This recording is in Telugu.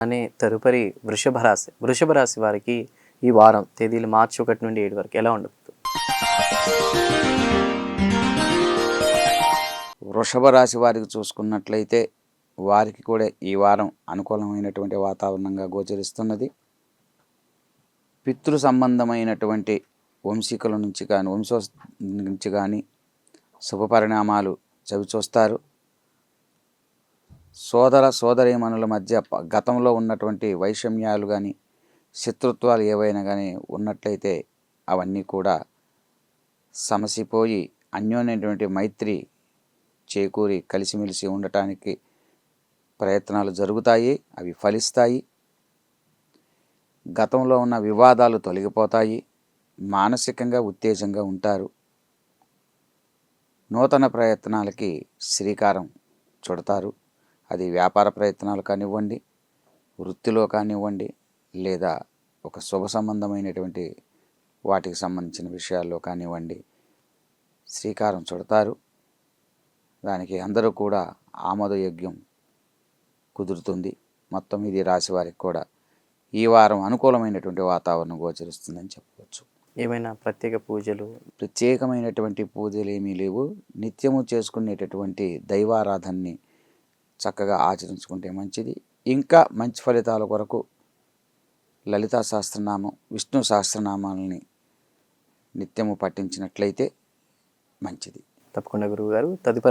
అనే తదుపరి వృషభ రాశి వారికి ఈ వారం తేదీలు మార్చి 1 నుండి 7 వరకు ఎలా ఉండబోతుంది? వృషభ రాశి వారికి చూసుకున్నట్లయితే వారికి కూడా ఈ వారం అనుకూలమైనటువంటి వాతావరణంగా గోచరిస్తున్నది. పితృ సంబంధమైనటువంటి వంశీకుల నుంచి కానీ నుంచి కానీ శుభ పరిణామాలు చవిచూస్తారు. సోదరీమణుల మధ్య గతంలో ఉన్నటువంటి వైషమ్యాలు కానీ శత్రుత్వాలు ఏవైనా కానీ ఉన్నట్లయితే అవన్నీ కూడా సమసిపోయి అన్యోన్యటువంటి మైత్రి చేకూరి కలిసిమెలిసి ఉండటానికి ప్రయత్నాలు జరుగుతాయి. అవి ఫలిస్తాయి. గతంలో ఉన్న వివాదాలు తొలగిపోతాయి. మానసికంగా ఉత్తేజంగా ఉంటారు. నూతన ప్రయత్నాలకి శ్రీకారం చుడతారు. అది వ్యాపార ప్రయత్నాలు కానివ్వండి, వృత్తిలో కానివ్వండి, లేదా ఒక శుభ సంబంధమైనటువంటి వాటికి సంబంధించిన విషయాల్లో కానివ్వండి శ్రీకారం చుడతారు. దానికి అందరూ కూడా ఆమోదయోగ్యం కుదురుతుంది. మొత్తం ఇది రాశి వారికి కూడా ఈ వారం అనుకూలమైనటువంటి వాతావరణం గోచరిస్తుందని చెప్పవచ్చు. ఏమైనా ప్రత్యేకమైనటువంటి పూజలు ఏమీ లేవు. నిత్యము చేసుకునేటటువంటి దైవారాధనని చక్కగా ఆచరించుకుంటే మంచిది. ఇంకా మంచి ఫలితాల కొరకు లలితా సహస్రనామం, విష్ణు సహస్రనామాలని నిత్యము పఠించినట్లయితే మంచిది. తప్పకుండా గురువుగారు. తదుపరి